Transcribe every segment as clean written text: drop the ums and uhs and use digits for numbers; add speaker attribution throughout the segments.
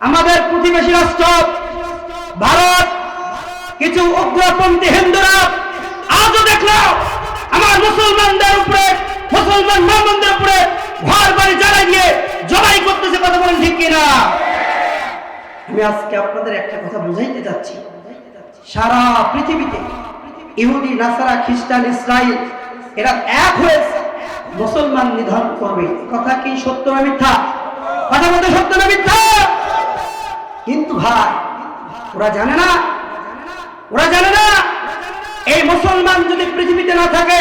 Speaker 1: আমাদের প্রতিবেশী রাষ্ট্র ভারত কিছু উগ্রপন্থী হিন্দুরা আজও দেখলো আমার মুসলমানদের উপরে, মুসলমান মুসলমানদের উপরে ঘর বাড়ি জ্বালাই দিয়ে জবাই করতেছে। কথা বলেন ঠিক কিনা? আমি আজকে আপনাদের একটা কথা বুঝাইতে যাচ্ছি, সারা পৃথিবীতে ইহুদি, নাসারা, খ্রিস্টান, ইসরায়েল এরা এক হয়েছে মুসলমান নিধন করবে। কথা কি সত্য না মিথ্যা? কথা বলতে সত্য না মিথ্যা? কিন্তু ভাই ওরা জানে না, ওরা জানে না এই মুসলমান যদি পৃথিবীতে না থাকে,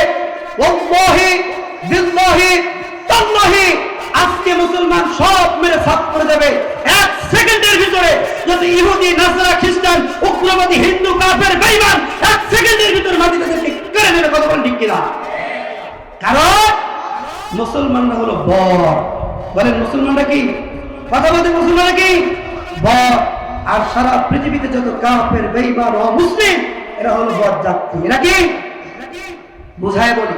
Speaker 1: ওয়াল্লাহি বিল্লাহি তাল্লাহি আজকে মুসলমান সব মেরে সাফ করে দেবে এক সেকেন্ডের ভিতরে। যদি ইহুদি, নাসারা, খ্রিস্টান, উগ্রবাদী, হিন্দু, কাফের, বেঈমান এক সেকেন্ডের ভিতরে মাটিতে কেড়ে নেবে। কথা বলেন ঠিক কিনা? কারণ মুসলমানরা হলো বর। বলেন মুসলমানরা কি? কথা বলতে মুসলমানরা কি? বর। আর সারা পৃথিবীতে যত কাফের, বেঈমান ও মুসলিম এরা হলো বর জাতি। এরা কি? বুঝায় বলি,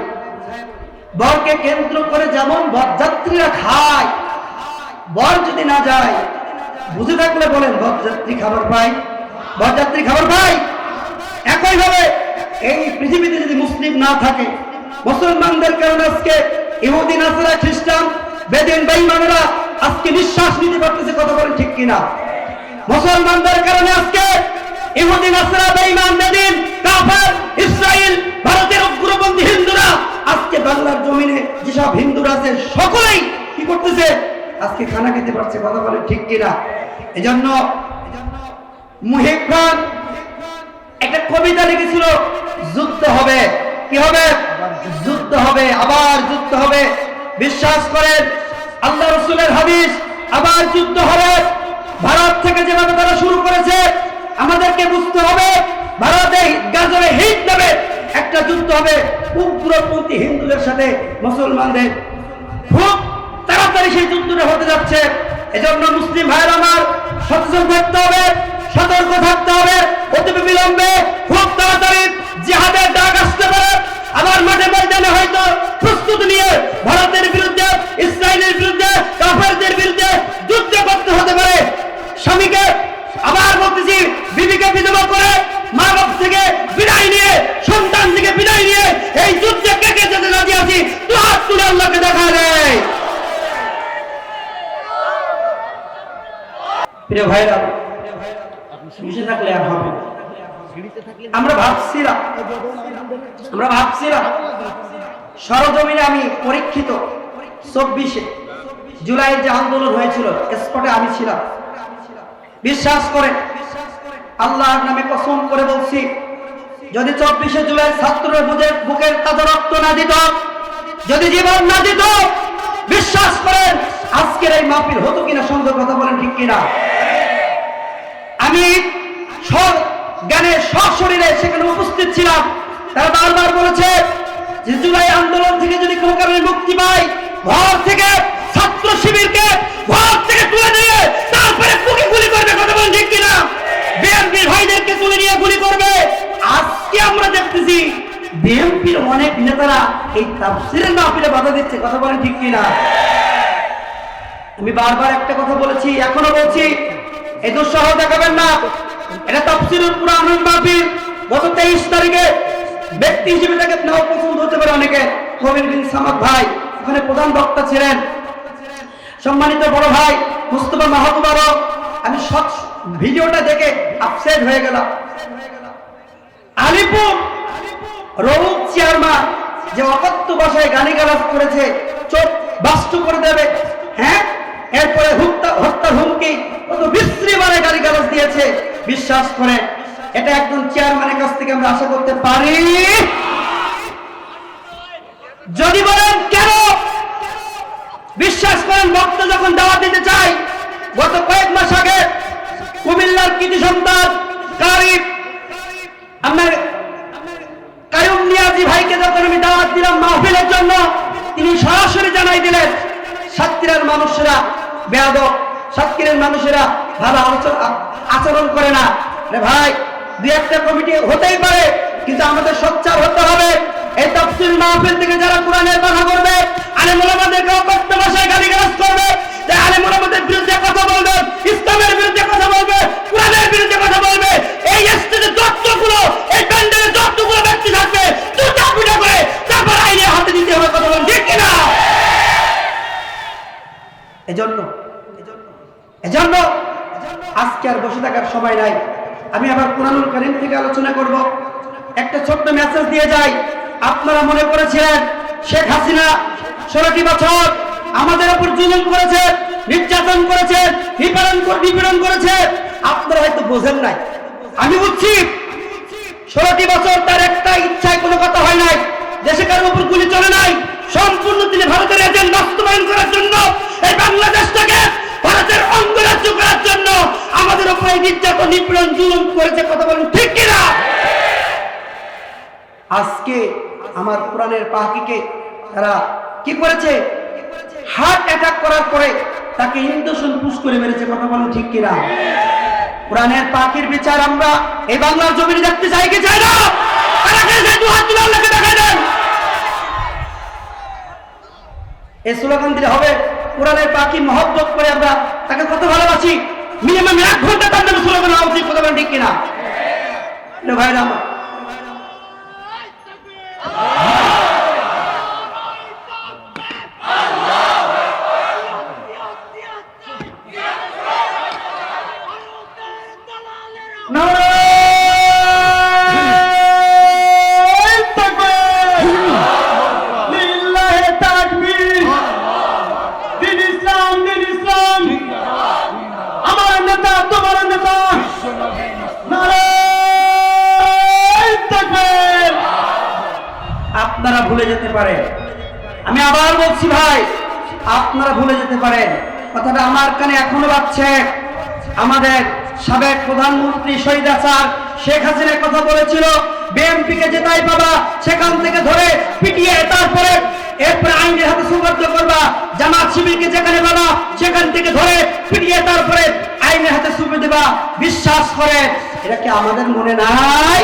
Speaker 1: বরকে কেন্দ্র করে যেমন বরযাত্রীরা খায়, বর যদি না যায়, বুঝে থাকলে বলেন বরযাত্রী খাবার পায়? বরযাত্রী খাবার পায়? একইভাবে এই পৃথিবীতে যদি মুসলিম না থাকে, মুসলমানদের কারণে আজকে ইহুদি, নাসারা, খ্রিস্টান, বেদিন, বেঈমানেরা আজকে নিঃশ্বাস নিতে পারতেছে। কথা বলেন ঠিক কিনা? মুসলমানদের কারণে আজকে ইহুদি, নাসারা, বেঈমান, বেদিন, কাফের, ইসরায়েল, ভারতের উগ্রপন্থী হিন্দুরা আজকে বাংলার জমিনে যেসব হিন্দুরা আছে সকলেই কি করতেছে? আজকে খানা খেতে পারছে। কথা বলেন ঠিক কিনা? এজন্য মুহিব খান একটা কবিতা লিখেছিল, যুদ্ধ হবে। কি হবে? যুদ্ধ হবে, আবার যুদ্ধ হবে। বিশ্বাস করেন আল্লাহ রাসূলের হাদিস, আবার যুদ্ধ হবে। ভারত থেকে যেভাবে তারা শুরু করেছে, আমাদেরকে বুঝতে হবে ভারতে গাজরে হিট নেবে একটা যুদ্ধ হবে উগ্রপন্থী হিন্দুদের সাথে মুসলমানদের। খুব তাড়াতাড়ি সেই যুদ্ধটা হতে যাচ্ছে। এজন্য মুসলিম ভাইয়েরা আমার সচেতন থাকতে হবে, সতর্ক থাকতে হবে। অতি বিলম্বে খুব তাড়াতাড়ি জিহাদের ডাক আসতে পারে। আবার মাঠে ময়দানে হয়তো প্রস্তুতি নিয়ে ভারতের বিরুদ্ধে, ইসরায়েলের বিরুদ্ধে, কাফেরদের বিরুদ্ধে যুদ্ধ করতে হতে পারে। স্বামীকে, আবার বলতেছি, বিবিকে বিধবা করে মা বাপ থেকে বিদায় নিয়ে, সন্তান থেকে বিদায় নিয়ে এই যুদ্ধে কে কে যেতে রাজি আছি? তো হাত তুলে আল্লাহকে দেখা দেয়। প্রিয় ভাইরা, মিশে থাকলে আর হবে না। আমরা ভাবছিলাম সরজমিনে, আমি পরীক্ষিত 24 জুলাইয়ের যে আন্দোলন হয়েছিল স্পটে আমি ছিলাম। বিশ্বাস করেন আল্লাহর নামে কসম করে বলছি, যদি 24 জুলাই ছাত্ররা বুকের তাজা রক্ত না দিত, যদি জীবন না দিত, বিশ্বাস করেন আজকের এই মাহফিল হতো কিনা? সন্দেহ। কথা বলেন ঠিক কিনা? আমি জ্ঞানে সশরীরে সেখানে উপস্থিত ছিলাম। তারা বারবার বলেছে যে জুলাই আন্দোলন থেকে যদি কোনো কারণে মুক্তি পায়, ঘর থেকে ছাত্র শিবিরকে ঘর থেকে তুলে নিয়ে তারপরে বুকে গুলি করবে। কথা বলেন ঠিক কিনা? বিএনপির ভাইদেরকে তুলে নিয়ে গুলি করবে। আজকে আমরা দেখতেছি বিএনপির অনেক নেতারা এই তাফসীরের মাহফিলে বাধা দিচ্ছে। কথা বলেন ঠিক কিনা? আমি বারবার একটা কথা বলেছি, এখনো বলছি, এই দুঃসাহ দেখাবেন না। এটা তাফসীরুল কুরআনুল মাহফিল। গত 23 তারিখে ব্যক্তি হিসেবে তাকে নাও পছন্দ হতে পারে অনেকে, কবির বিন সামাদ ভাই ওখানে প্রধান বক্তা ছিলেন। সম্মানিত বড় ভাই মুস্তাফা মাহবুব আরো, আমি সব ভিডিওটা দেখে আপসেট হয়ে গেলাম। আলিপুর রৌদ চেয়ারম্যান যে অকথ্য ভাষায় গালিগালাজ করেছে, চোখ বাস্তু করে দেবে। হ্যাঁ, এরপরে হত্যার হুমকি, কত বিশ্রী মানে গালিগালাজ দিয়েছে। বিশ্বাস করে এটা একজন চেয়ারম্যানের কাছ থেকে আমরা আশা করতে পারি? যদি বলেন কেন, বিশ্বাস করেন বক্তা যখন দাওয়াত দিতে চাই, গত কয়েক মাস আগে কুমিল্লার কৃতি সন্তান কায়ুম নিয়াজি ভাইকে যখন আমি দাওয়াত দিলাম মাহফিলের জন্য, তিনি সরাসরি জানাই দিলেন সাতক্ষীরার মানুষেরা বেয়াদব, সাতক্ষীরার মানুষেরা ভালো আচরণ করে না। ভাই, দুই একটা কমিটি হতেই পারে, কিন্তু আমাদের সোচ্চার হতে হবে। এই তাফসীর মাহফিল থেকে যারা কোরআনের কথা করবে, আলেম ওলামাদেরকে অকথ্য ভাষায় গালিগালাজ করবে, আলেম ওলামাদের বিরুদ্ধে কথা বলবে, ইসলামের বিরুদ্ধে এজন্য আজকে আর বসে থাকার সময় নাই। আমি আবার কুরআনুল কারীম থেকে আলোচনা করব। একটা ছোট্ট মেসেজ দিয়ে যাই। আপনারা মনে করেছিলেন শেখ হাসিনা 16টি বছর আমাদের উপর জুলুম করেছে, নির্যাতন করেছে, নিপীড়ন করেছে। আপনারা হয়তো বোঝেন নাই, আমি বুঝছি। 16টি বছর তার একটা ইচ্ছায় কোনো কথা হয় নাই, দেশে কারোর উপর গুলি চলে নাই। সম্পূর্ণ তিনি ভারতের এজেন্ডা বাস্তবায়ন করার জন্য, এই বাংলাদেশটাকে ভারতের অঙ্গরাজ্য করার জন্য আমাদের উপরে নির্যাতন, নিপীড়ন, জুলুম করেছে। কথা বলেন ঠিক কিনা? আজকে আমার কোরআনের পাখিকে তারা কি করেছে? হার্ট অ্যাটাক করার পরে তাকে ইঞ্জেকশন পুশ করে মেরেছে। কথা বলেন ঠিক কিনা? কোরআনের পাখির বিচার আমরা এই বাংলার জমিনে দেখতে চাই কি চাই না? আল্লাহকে দেখাই দেন। এই স্লোগান দিলে হবে? কোরআনের পাখি মহব্বত করে আমরা তাকে কত ভালোবাসি। মিনিমাম 1 ঘন্টা তার নামে স্লোগান হওয়া উচিত। কথা বলেন ঠিক কিনা? ভাইরা আমার, আপনারা ভুলে যেতে পারেন, আমি আবার বলছি ভাই, আপনারা ভুলে যেতে পারেন। কথাটা আমার কানে এখনো বাজছে। আমাদের সাবেক প্রধানমন্ত্রী শহীদ হাসান শেখ হাসিনার কথা বলেছিল, বিএনপিকে যেটাই পাবা সেখান থেকে ধরে পিটিয়ে তারপরে এরপরে আইনের হাতে সুপর্দ করবা। জামাত শিবিরকে যেখানে পাবা সেখান থেকে ধরে পিটিয়ে তারপরে আইনের হাতে সুপে দেবা। বিশ্বাস করে, এটা কি আমাদের মনে নাই?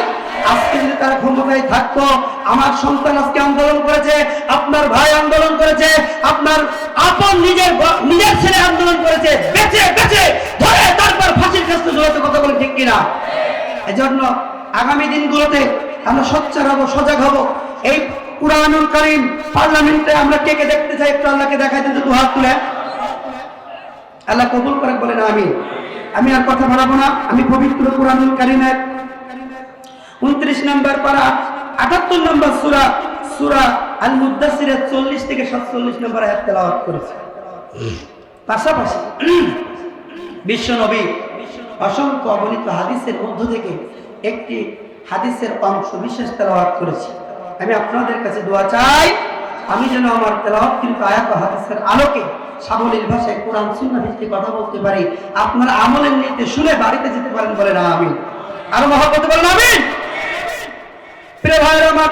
Speaker 1: আজকে যদি তারা ক্ষমতায় থাকতো, আমার সন্তান আজকে আন্দোলন করেছে, আপনার ভাই আন্দোলন করেছে, আপনার আপন নিজের ছেলে আন্দোলন করেছে, বেঁচে বেঁচে ধরে তারপর ফাঁসির কাছে ঝুলাতে। কথা বলে ঠিক কিনা? এজন্য আগামী দিনগুলোতে আমরা সোচ্চার হব, সজাগ হব। এই কুরআনুল কারীম পার্লামেন্টে আমরা কে কে দেখতে চাই? একটু আল্লাহকে দেখাই দিন, দু হাত তুলে। আল্লাহ কবুল করে বলেন আমিন। আমি আর কথা বাড়াবো না। আমি পবিত্র কুরআনুল কারীমের 29 নম্বর পারা 78 নম্বর সূরা আল মুদ্দাসসিরের 40 থেকে 47 নম্বর আয়াত তেলাওয়াত করেছি। পাশাপাশি বিশ্বনবী অসংখ্য অগণিত হাদিসের মধ্য থেকে একটি হাদিসের অংশ বিশেষ তেলাওয়াত করেছি। আমি আপনাদের কাছে দোয়া চাই, আমি যেন আমার তেলাওয়াতকৃত আয়াত ও হাদিসের আলোকে সাবলীল ভাষায় কোরআন সুন্নাহ ভিত্তিক কথা বলতে পারি। আপনারা আমলের নিতে শুনে বাড়িতে যেতে পারেন। বলেন আমিন। আরো মহব্বতে বলেন আমিন। প্রিয় ভাইরা আমার,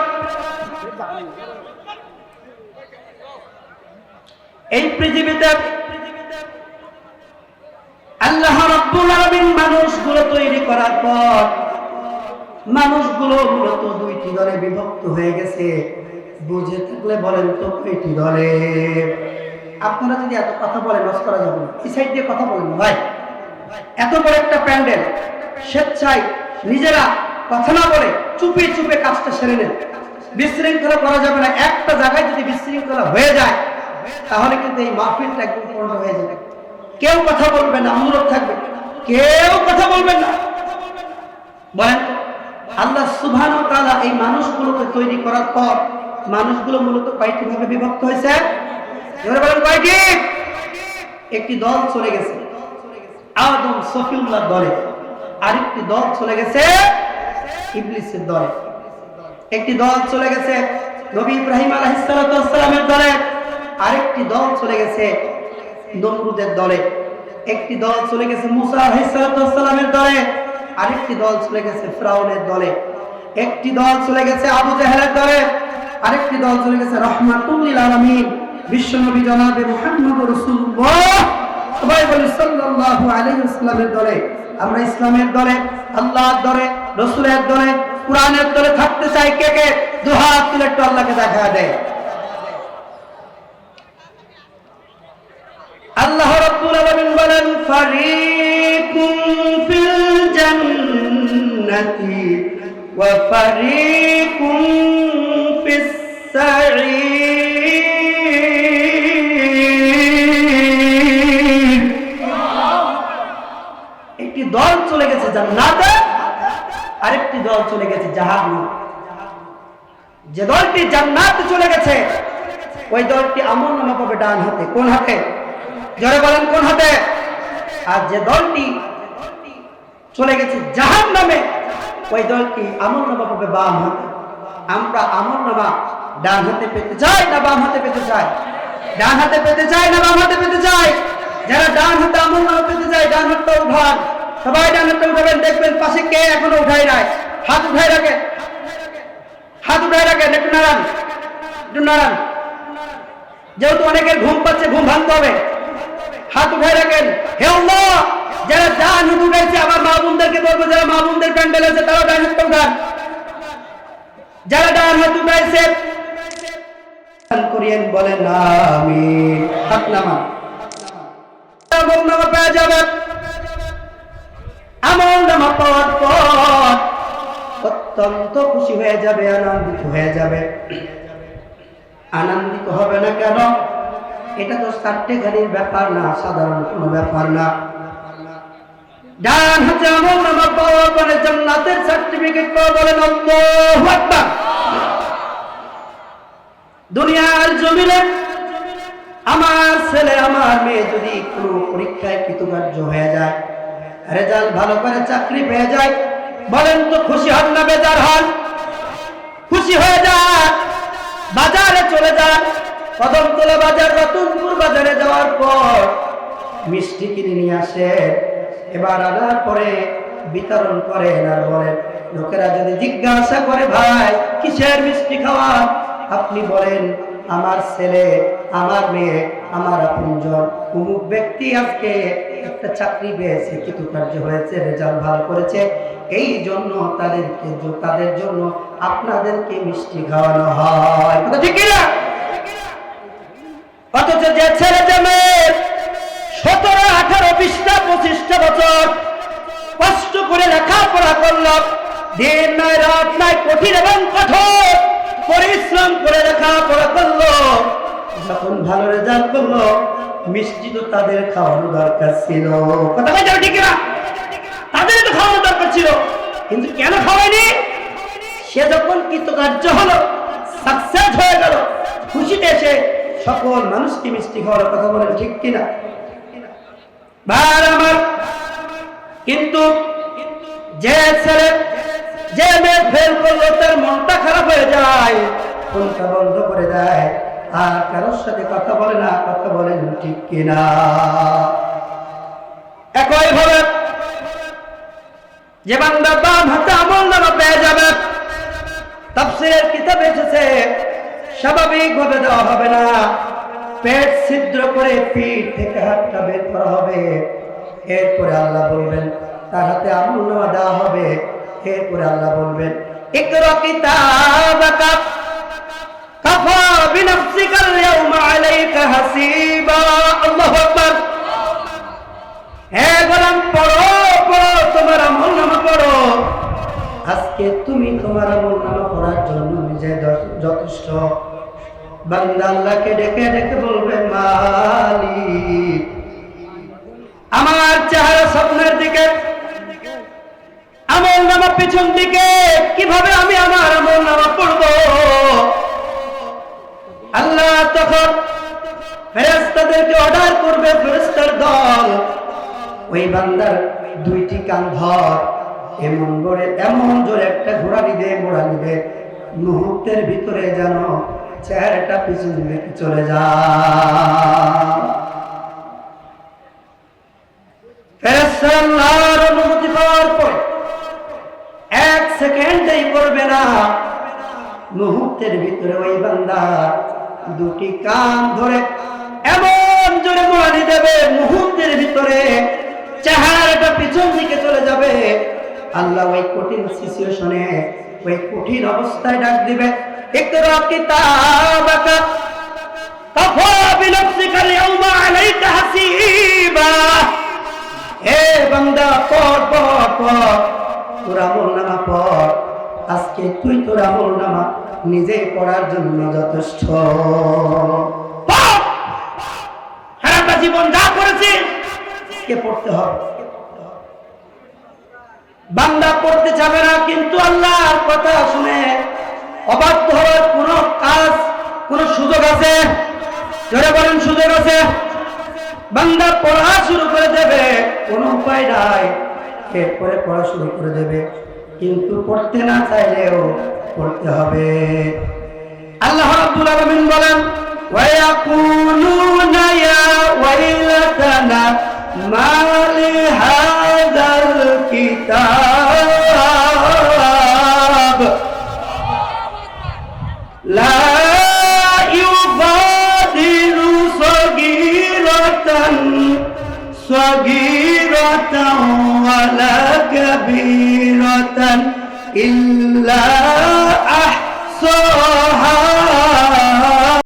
Speaker 1: এই পৃথিবীতে আল্লাহ রাব্বুল আলামিন মানুষগুলো তৈরি করার পর মানুষগুলো মূলত 2টি দলে বিভক্ত হয়ে গেছে। বুঝে থাকলে বলেন তো কয়টি দলে? আপনারা যদি এত কথা বলেন লস করা যাবে না। এই সাইড দিয়ে কথা বলেন ভাই। এত বড় একটা প্যান্ডেল স্বেচ্ছায় নিজেরা কথা না বলে চুপে চুপে কাজটা সেরে নেন। বিশৃঙ্খলা করা যাবে না। একটা জায়গায় যদি বিশৃঙ্খলা হয়ে যায় তাহলে কিন্তু এই মাহফিলটা একদম পূর্ণ হয়ে যাবে। কেউ কথা বলবে না, অনুরোধ থাকবে, কেউ কথা বলবেন না। বলেন আল্লাহ সুবহানাহু ওয়া তাআলা এই মানুষগুলোকে তৈরি করার পর মানুষগুলো মূলত কয়টি ভাবে বিভক্ত হয়েছে? এবারে বলেন কয়টি? একটি দল চলে গেছে আদম সফিউল্লাহ দলে, আরেকটি দল চলে গেছে ইবলিসের দলে, একটি দল চলে গেছে নবী ইব্রাহিম আলাইহিস সালাতু ওয়াস সালামের দলে, আরেকটি দল চলে গেছে নমরুদের দলে, একটি দল চলে গেছে মুসা আলাইহিস সালাতু ওয়াস সালামের দলে, আরেকটি দল চলে গেছে ফিরআউনের দলে, একটি দল চলে গেছে আবু জাহেলের দলে, আরেকটি দল চলে গেছে রাহমাতুল লিল আলামিন বিশ্বনবী জনাবে মুহাম্মদুর রাসূলুল্লাহ সাল্লাল্লাহু আলাইহি ওয়াসাল্লামের দলে। আমরা ইসলামের দলে, আল্লাহর দলে, রাসূলের দলে, কোরআনের দলে থাকতে চাই। কে কে দুই হাত তুলে একটু আল্লাহকে দেখা দেয়। আল্লাহ রাব্বুল আলামিন বলেন ফারিকুম ফিল জান্নাতি ওয়া ফারিকুম ফিস সাঈর। একটি দল চলে গেছে জান্নাতে, আরেকটি দল চলে গেছে জাহান্নামে। যে দলটি জান্নাতে চলে গেছে ওই দলটি আমলনামা পাবে ডান হাতে। কোন হাতে? জোরে বলেন কোন হাতে? আর যে দলটি চলে গেছে জাহান্নামে ওই দলটি আমলনামা পাবে বাম হাতে। আমরা আমলনামা ডান হাতে পেতে চাই না বাম হাতে পেতে চাই? ডান হাতে পেতে চাই না বাম হাতে পেতে চাই? যারা ডান হাতে আমলনামা পেতে চাই ডান হাতটা উঠান, সবাই ডান হাতটা উঠাবেন। দেখবেন পাশে কে এখনো উঠাই নাই, হাত উঠাই রাখেন, হাত উঠাই রাখেন, একটু নাড়ান, একটু নাড়ান। যেহেতু অনেকের ঘুম পাচ্ছে, ঘুম ভাঙতে হবে, হাত উঠাই রাখেন। হে আল্লাহ, যারা ডান হাত উঠাইছে আবার মা বোনদেরকে বলবো, যারা মা বোনদের প্যান্ডেল আছে তারা ডান হাতটা উঠান। যারা ডান হাত উঠাইছে করিয়েন, বলেন আমিন। হাত নামান। আমলনামা পেয়ে যাবে। আমলনামা পাওয়ার পর অত্যন্ত খুশি হয়ে যাবে, আনন্দিত হয়ে যাবে। আনন্দিত হবে না কেন? এটা তো চারটে গাড়ির ব্যাপার না, সাধারণ কোনো ব্যাপার না। ডান হাতে আমলনামা পাওয়ার পরে জান্নাতের সার্টিফিকেট পাওয়া, বলেন আল্লাহু আকবার। দুনিয়ার জমিনে আমার ছেলে আমার মেয়ে যদি কোনো পরীক্ষায় কৃতকার্য হয়ে যায়, রেজাল্ট ভালো করে চাকরি পেয়ে যায়, বলেন তো খুশি হন না বেজার হন? খুশি হয়ে যান। বাজারে চলে যান, কদমতলা বাজার, রতনপুর বাজারে যাওয়ার পর মিষ্টি কিনে নিয়ে আসে। এবার আনার পরে বিতরণ করেন আর বলেন, লোকেরা যদি জিজ্ঞাসা করে ভাই কিসের মিষ্টি খাওয়ান, আপনি বলেন আমার ছেলে, আমার মেয়ে, আমার আপনজন অমুক ব্যক্তি আজকে একটা চাকরি পেয়েছে, কৃতকার্য হয়েছে, রেজাল্ট ভালো করেছে, এই জন্য তাদের জন্য আপনাদেরকে মিষ্টি খাওয়ানো হয়। কথা ঠিক না? অথচ যে ছেলে যে মেয়ে 17, 18, 20টা 25টা বছর কষ্ট করে লেখাপড়া করল, দিন নয় রাত নয় কঠিন এবং কঠোর পরিশ্রম করে লেখাপড়া করলো, যখন ভালো রেজাল্ট করলো মিষ্টি তো তাদের খাওয়ানো দরকার ছিল। কথা বলতে ঠিক না? তাদের তো খাওয়ানো দরকার ছিল, কিন্তু কেন খাওয়ায়নি? সে যখন কৃতকার্য হলো, সাকসেস হয়ে গেল, খুশিতে এসে সকল মানুষকে মিষ্টি খাওয়ার কথা বলেন, ঠিক কিনা? ভাই আমার, কিন্তু যে ছেলে যে মেয়ে ফেল করলো তার মনটা খারাপ হয়ে যায়, ফোনটা বন্ধ করে দেয়, আর কারোর সাথে কথা বলে না। কথা বলেন ঠিক কিনা? একই ভাবে যে বান্দা বাম হাতে আমলনামা পেয়ে যাবে, তাফসীরের কিতাবে এসেছে স্বাভাবিক ভাবে দেওয়া হবে না, পেট ছিদ্র করে পিঠ থেকে হাতটা বের করা হবে। এরপরে আল্লাহ বলবেন তার হাতে আমলনামা দেওয়া হবে। এরপরে আল্লাহ বলবেন ইকরা কিতাবাকা কাফা বিনাফসিকা আল-ইয়াওমা আলাইকা হাসিবা। আল্লাহু আকবার। হে গোলাম, পড়ো পড়ো, তোমার আমলনামা পড়ো। আজকে তুমি তোমার আমলনামা পড়ার জন্য নিজে যথেষ্ট। বান্দা আল্লাহকে ডেকে ডেকে বলবে মালিক, আমার চেহারা স্বপ্নের দিকে, আমলনামা পিছন দিকে, কিভাবে আমি আমার আমলনামা পড়ব? আল্লাহ তখন ফেরেশতাদেরকে অর্ডার করবে, ফেরেশতার দল ওই বান্দার দুইটি কান ধর, এমন জোরে একটা ঘোড়ানি দে, মোড়ানি দে, মুহূর্তের ভিতরে যেন চেহারাটা পিছন দিকে চলে যায়। ফেরেশতারা আল্লাহর অনুমতি পাওয়ার পরে 1 সেকেন্ডই করবে না, মুহূর্তের ভিতরে ওই বান্দা দুটি কান ধরে এমন জোরে মোড়ানি দেবে, মুহূর্তের ভিতরে চেহারাটা পিছন দিকে চলে যাবে। আল্লাহ ওই কঠিন সিচুয়েশনে, ওই কঠিন অবস্থায় ডাক দিবে, ইকরা কিতাবাকা কাফা বিনাফসিকা আল-ইয়াওমা আলাইকা হাসিবা। হে বান্দা, পড় পড় পড়, তোর আমলনামা পড়। আজকে তুই তোর আমলনামা নিজে পড়ার জন্য যথেষ্ট। সারাটা জীবন যা করেছিস আজকে পড়তে হবে। বান্দা পড়তে যাবে না, কিন্তু আল্লাহর কথা শুনে অবাধ্য হওয়ার কোনো কাজ, কোনো সুযোগ আছে? যারা বলেন সুযোগ আছে? বান্দা পড়া শুরু করে দেবে, কোনো উপায় নাই, এরপরে পড়া শুরু করে দেবে, কিন্তু পড়তে না চাইলেও পড়তে হবে। আল্লাহ রাব্বুল আলামিন বলেন, ওয়ায়াকুলুনা ইয়া ওয়াইলাতানা মা লিহাযাল কিতাব লা ইউগাদিরু সগীরাতান ওয়ালা কাবীরাতান ইল্লা আহসাহা